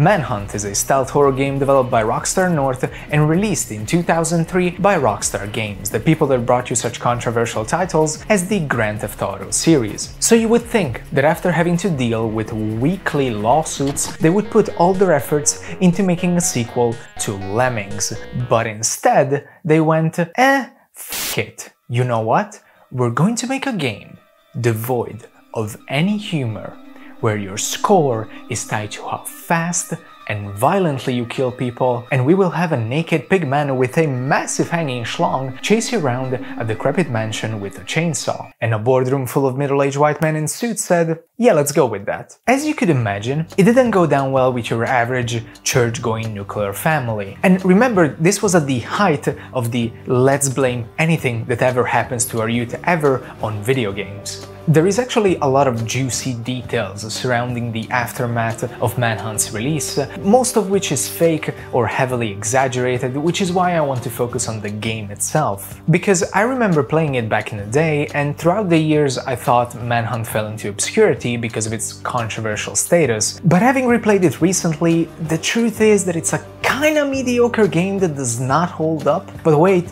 Manhunt is a stealth horror game developed by Rockstar North and released in 2003 by Rockstar Games, the people that brought you such controversial titles as the Grand Theft Auto series. So you would think that after having to deal with weekly lawsuits, they would put all their efforts into making a sequel to Lemmings, but instead they went, f it. You know what? We're going to make a game devoid of any humor, where your score is tied to how fast and violently you kill people, and we will have a naked pig man with a massive hanging schlong chase you around a decrepit mansion with a chainsaw. And a boardroom full of middle-aged white men in suits said, yeah, let's go with that. As you could imagine, it didn't go down well with your average church-going nuclear family. And remember, this was at the height of the let's blame anything that ever happens to our youth ever on video games. There is actually a lot of juicy details surrounding the aftermath of Manhunt's release, most of which is fake or heavily exaggerated, which is why I want to focus on the game itself. Because I remember playing it back in the day, and throughout the years I thought Manhunt fell into obscurity because of its controversial status. But having replayed it recently, the truth is that it's a kinda mediocre game that does not hold up. But wait,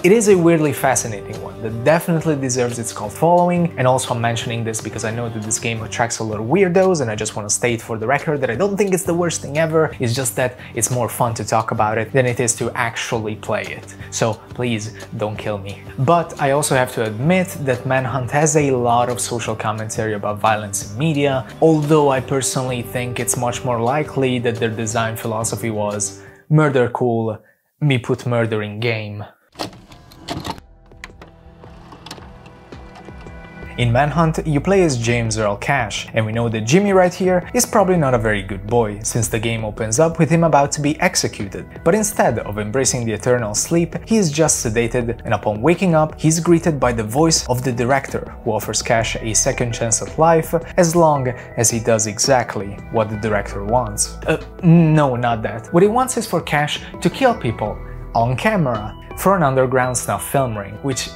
it is a weirdly fascinating one that definitely deserves its cult following, and also I'm mentioning this because I know that this game attracts a lot of weirdos, and I just want to state for the record that I don't think it's the worst thing ever, it's just that it's more fun to talk about it than it is to actually play it. So please don't kill me. But I also have to admit that Manhunt has a lot of social commentary about violence in media, although I personally think it's much more likely that their design philosophy was murder cool, me put murder in game. In Manhunt, you play as James Earl Cash, and we know that Jimmy right here is probably not a very good boy, since the game opens up with him about to be executed. But instead of embracing the eternal sleep, he is just sedated, and upon waking up, he's greeted by the voice of the director, who offers Cash a second chance at life, as long as he does exactly what the director wants. No, not that. What he wants is for Cash to kill people on camera, for an underground snuff film ring, which,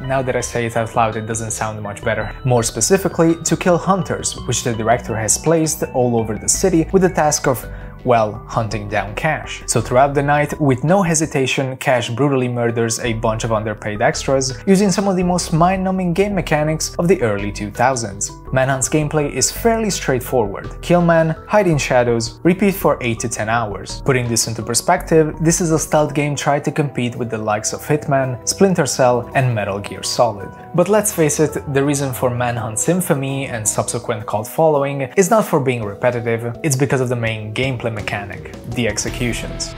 now that I say it out loud, it doesn't sound much better. More specifically, to kill hunters, which the director has placed all over the city with the task of, well, hunting down Cash. So throughout the night, with no hesitation, Cash brutally murders a bunch of underpaid extras, using some of the most mind-numbing game mechanics of the early 2000s. Manhunt's gameplay is fairly straightforward. Kill man, hide in shadows, repeat for 8 to 10 hours. Putting this into perspective, this is a stealth game tried to compete with the likes of Hitman, Splinter Cell, and Metal Gear Solid. But let's face it, the reason for Manhunt's infamy and subsequent cult following is not for being repetitive, it's because of the main gameplay mechanic, the executions.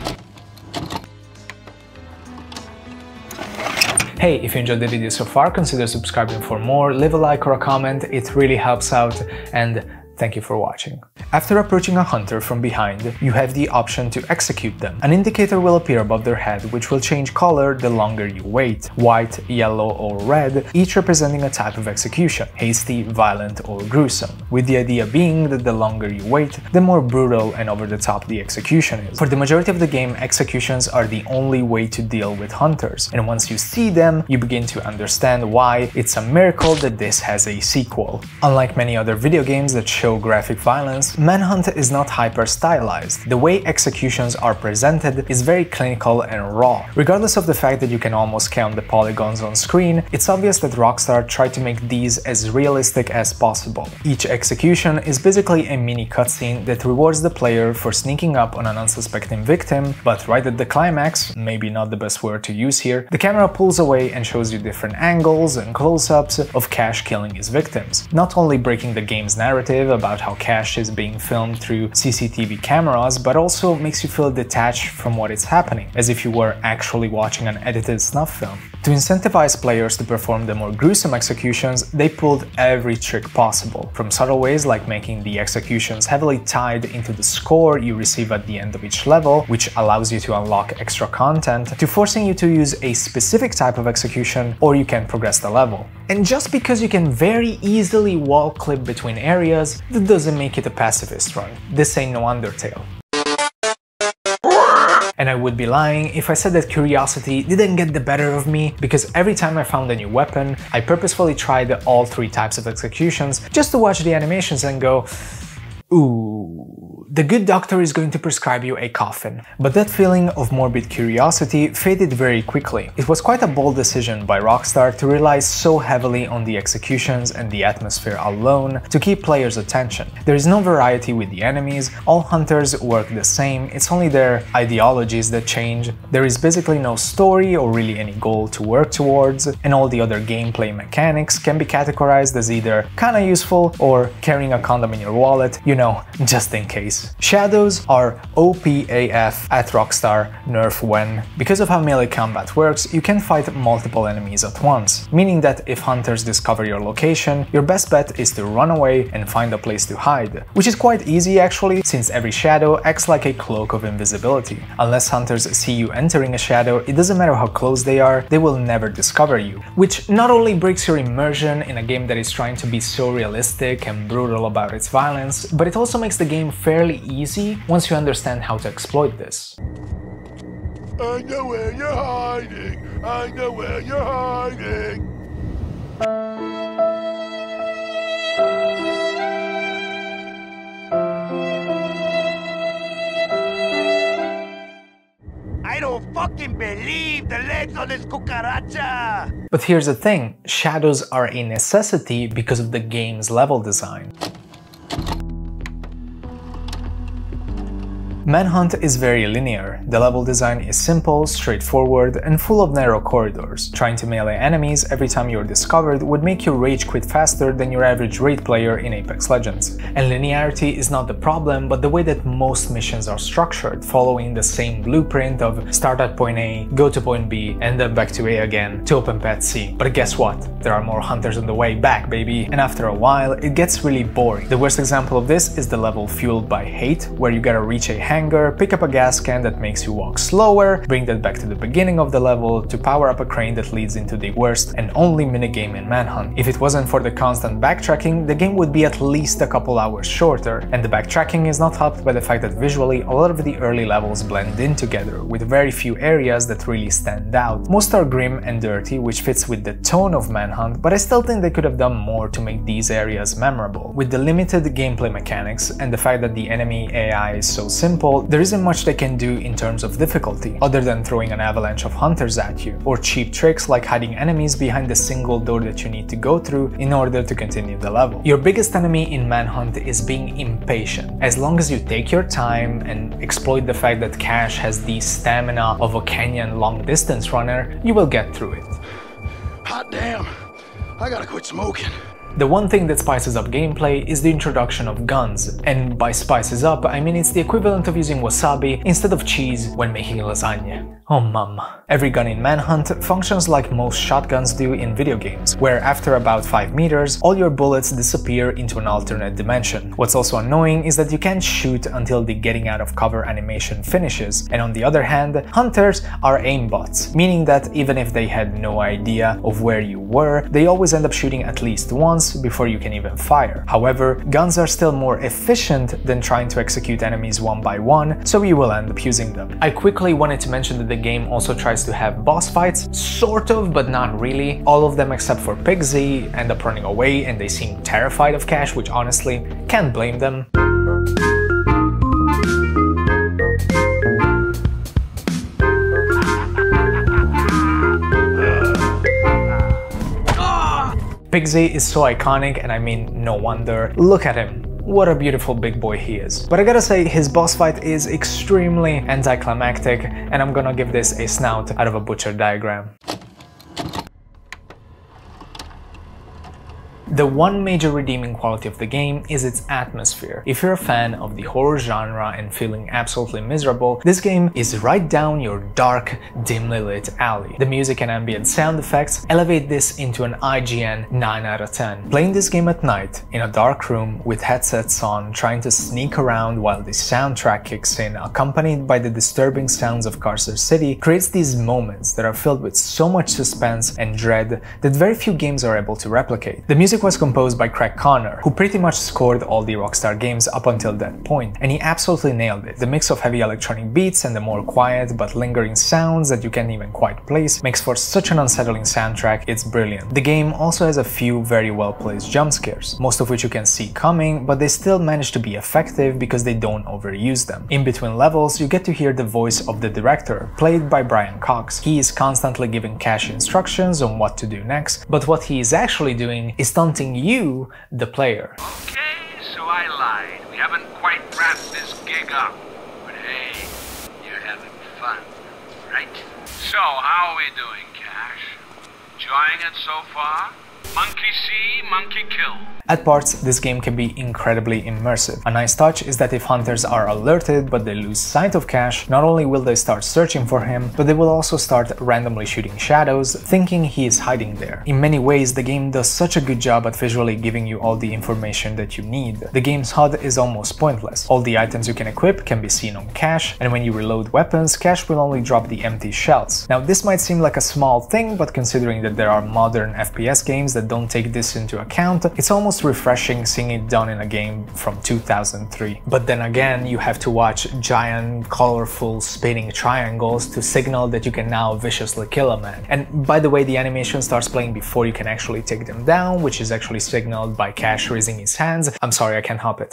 Hey, if you enjoyed the video so far, consider subscribing for more, leave a like or a comment, it really helps out, and thank you for watching. After approaching a hunter from behind, you have the option to execute them. An indicator will appear above their head, which will change color the longer you wait. White, yellow, or red, each representing a type of execution: hasty, violent, or gruesome. With the idea being that the longer you wait, the more brutal and over the top the execution is. For the majority of the game, executions are the only way to deal with hunters, and once you see them, you begin to understand why it's a miracle that this has a sequel. Unlike many other video games that show graphic violence, Manhunt is not hyper-stylized. The way executions are presented is very clinical and raw. Regardless of the fact that you can almost count the polygons on screen, it's obvious that Rockstar tried to make these as realistic as possible. Each execution is basically a mini cutscene that rewards the player for sneaking up on an unsuspecting victim, but right at the climax, maybe not the best word to use here, the camera pulls away and shows you different angles and close-ups of Cash killing his victims, not only breaking the game's narrative about how Cash is being filmed through CCTV cameras, but also makes you feel detached from what is happening, as if you were actually watching an edited snuff film. To incentivize players to perform the more gruesome executions, they pulled every trick possible, from subtle ways like making the executions heavily tied into the score you receive at the end of each level, which allows you to unlock extra content, to forcing you to use a specific type of execution or you can progress the level. And just because you can very easily wall clip between areas, that doesn't make it a pacifist run. This ain't no Undertale. And I would be lying if I said that curiosity didn't get the better of me, because every time I found a new weapon, I purposefully tried all 3 types of executions just to watch the animations and go, ooh, the good doctor is going to prescribe you a coffin. But that feeling of morbid curiosity faded very quickly. It was quite a bold decision by Rockstar to rely so heavily on the executions and the atmosphere alone to keep players' attention. There is no variety with the enemies, all hunters work the same, it's only their ideologies that change. There is basically no story or really any goal to work towards, and all the other gameplay mechanics can be categorized as either kinda useful or carrying a condom in your wallet, you know, just in case. Shadows are OPAF at Rockstar, nerf when. Because of how melee combat works, you can fight multiple enemies at once, meaning that if hunters discover your location, your best bet is to run away and find a place to hide, which is quite easy actually, since every shadow acts like a cloak of invisibility. Unless hunters see you entering a shadow, it doesn't matter how close they are, they will never discover you, which not only breaks your immersion in a game that is trying to be so realistic and brutal about its violence, but it also makes the game fairly easy once you understand how to exploit this. I know where you're hiding! I know where you're hiding! I don't fucking believe the legs on this cucaracha! But here's the thing, shadows are a necessity because of the game's level design. Manhunt is very linear. The level design is simple, straightforward, and full of narrow corridors. Trying to melee enemies every time you're discovered would make you rage quit faster than your average raid player in Apex Legends. And linearity is not the problem, but the way that most missions are structured, following the same blueprint of start at point A, go to point B, and then back to A again, to open path C. But guess what? There are more hunters on the way back, baby! And after a while, it gets really boring. The worst example of this is the level Fueled by Hate, where you gotta reach a hangar, pick up a gas can that makes you walk slower, bring that back to the beginning of the level to power up a crane that leads into the worst and only minigame in Manhunt. If it wasn't for the constant backtracking, the game would be at least a couple hours shorter, and the backtracking is not helped by the fact that visually a lot of the early levels blend in together, with very few areas that really stand out. Most are grim and dirty, which fits with the tone of Manhunt, but I still think they could have done more to make these areas memorable. With the limited gameplay mechanics and the fact that the enemy AI is so simple, there isn't much they can do in terms of difficulty, other than throwing an avalanche of hunters at you, or cheap tricks like hiding enemies behind the single door that you need to go through in order to continue the level. Your biggest enemy in Manhunt is being impatient. As long as you take your time and exploit the fact that Cash has the stamina of a Kenyan long-distance runner, you will get through it. Hot damn! I gotta quit smoking. The one thing that spices up gameplay is the introduction of guns, and by spices up I mean it's the equivalent of using wasabi instead of cheese when making lasagna. Oh mama. Every gun in Manhunt functions like most shotguns do in video games, where after about 5 meters, all your bullets disappear into an alternate dimension. What's also annoying is that you can't shoot until the getting out of cover animation finishes, and on the other hand, hunters are aimbots, meaning that even if they had no idea of where you were, they always end up shooting at least once before you can even fire. However, guns are still more efficient than trying to execute enemies one by one, so you will end up using them. I quickly wanted to mention that the game also tries to have boss fights, sort of, but not really. All of them except for Pig-Z end up running away and they seem terrified of Cash, which honestly, can't blame them. Pig-Z is so iconic, and I mean, no wonder. Look at him. What a beautiful big boy he is. But I gotta say, his boss fight is extremely anticlimactic, and I'm gonna give this a snout out of a butcher diagram. The one major redeeming quality of the game is its atmosphere. If you're a fan of the horror genre and feeling absolutely miserable, this game is right down your dark, dimly lit alley. The music and ambient sound effects elevate this into an IGN 9 out of 10. Playing this game at night, in a dark room with headsets on, trying to sneak around while the soundtrack kicks in, accompanied by the disturbing sounds of Carcer City, creates these moments that are filled with so much suspense and dread that very few games are able to replicate. The music music was composed by Craig Connor, who pretty much scored all the Rockstar games up until that point, and he absolutely nailed it. The mix of heavy electronic beats and the more quiet but lingering sounds that you can't even quite place makes for such an unsettling soundtrack. It's brilliant. The game also has a few very well placed jump scares, most of which you can see coming, but they still manage to be effective because they don't overuse them. In between levels, you get to hear the voice of the director, played by Brian Cox. He is constantly giving Cash instructions on what to do next, but what he is actually doing is taunting you, the player. Okay, so I lied. We haven't quite wrapped this gig up. But hey, you're having fun, right? So, how are we doing, Cash? Enjoying it so far? Monkey see, monkey kill. At parts, this game can be incredibly immersive. A nice touch is that if hunters are alerted but they lose sight of Cash, not only will they start searching for him, but they will also start randomly shooting shadows, thinking he is hiding there. In many ways, the game does such a good job at visually giving you all the information that you need. The game's HUD is almost pointless. All the items you can equip can be seen on Cash, and when you reload weapons, Cash will only drop the empty shells. Now, this might seem like a small thing, but considering that there are modern FPS games that don't take this into account, it's almost refreshing seeing it done in a game from 2003. But then again, you have to watch giant, colorful, spinning triangles to signal that you can now viciously kill a man. And by the way, the animation starts playing before you can actually take them down, which is actually signaled by Cash raising his hands. I'm sorry, I can't help it.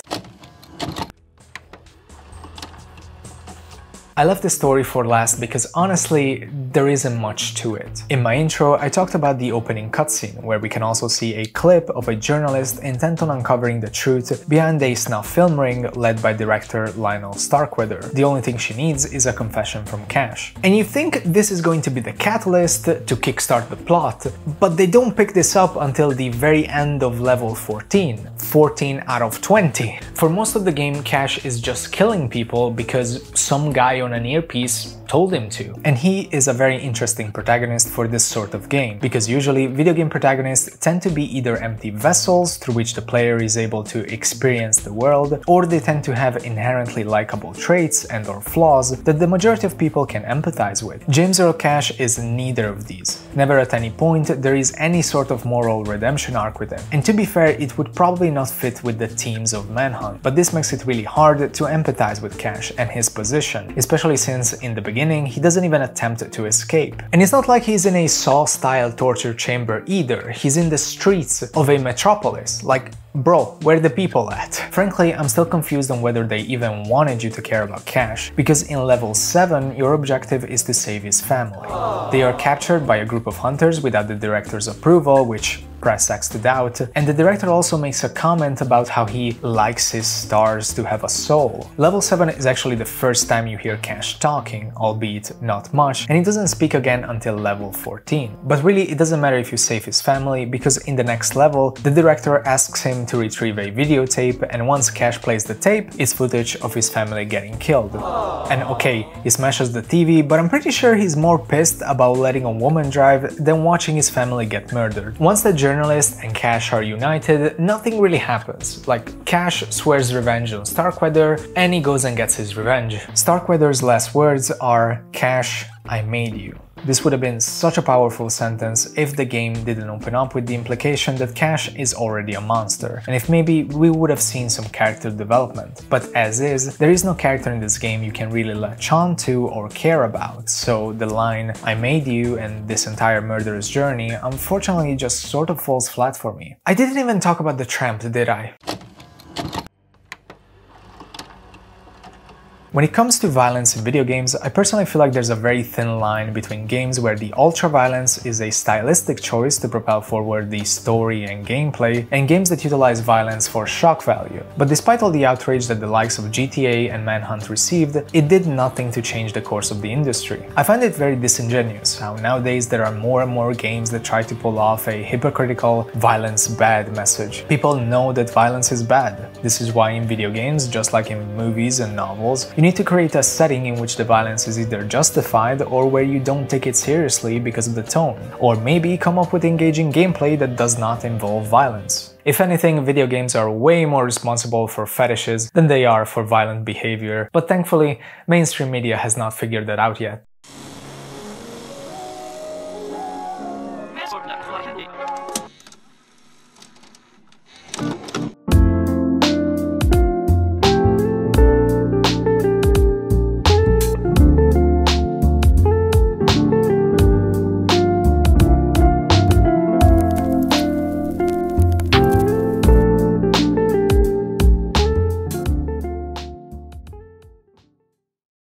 I left the story for last because honestly, there isn't much to it. In my intro, I talked about the opening cutscene, where we can also see a clip of a journalist intent on uncovering the truth behind a snuff film ring led by director Lionel Starkweather. The only thing she needs is a confession from Cash. And you think this is going to be the catalyst to kickstart the plot, but they don't pick this up until the very end of level 14. 14 out of 20. For most of the game, Cash is just killing people because some guy on an earpiece told him to. And he is a very interesting protagonist for this sort of game, because usually video game protagonists tend to be either empty vessels through which the player is able to experience the world, or they tend to have inherently likable traits and or flaws that the majority of people can empathize with. James Earl Cash is neither of these. Never at any point there is any sort of moral redemption arc with him. And to be fair, it would probably not fit with the themes of Manhunt, but this makes it really hard to empathize with Cash and his position, especially since in the beginning he doesn't even attempt to escape. And it's not like he's in a Saw-style torture chamber either, he's in the streets of a metropolis. Like, bro, where are the people at? Frankly, I'm still confused on whether they even wanted you to care about Cash, because in level 7 your objective is to save his family. They are captured by a group of hunters without the director's approval, which press X to doubt, and the director also makes a comment about how he likes his stars to have a soul. Level 7 is actually the first time you hear Cash talking, albeit not much, and he doesn't speak again until level 14. But really, it doesn't matter if you save his family, because in the next level, the director asks him to retrieve a videotape, and once Cash plays the tape, it's footage of his family getting killed. And okay, he smashes the TV, but I'm pretty sure he's more pissed about letting a woman drive than watching his family get murdered. Once the journalist and Cash are united, nothing really happens. Like, Cash swears revenge on Starkweather, and he goes and gets his revenge. Starkweather's last words are, "Cash, I made you." This would have been such a powerful sentence if the game didn't open up with the implication that Cash is already a monster, and if maybe we would have seen some character development. But as is, there is no character in this game you can really latch on to or care about, so the line "I made you" and this entire murderous journey unfortunately just sort of falls flat for me. I didn't even talk about the tramp, did I? When it comes to violence in video games, I personally feel like there's a very thin line between games where the ultra-violence is a stylistic choice to propel forward the story and gameplay, and games that utilize violence for shock value. But despite all the outrage that the likes of GTA and Manhunt received, it did nothing to change the course of the industry. I find it very disingenuous how nowadays there are more and more games that try to pull off a hypocritical violence bad message. People know that violence is bad. This is why in video games, just like in movies and novels, you need to create a setting in which the violence is either justified or where you don't take it seriously because of the tone, or maybe come up with engaging gameplay that does not involve violence. If anything, video games are way more responsible for fetishes than they are for violent behavior, but thankfully, mainstream media has not figured that out yet.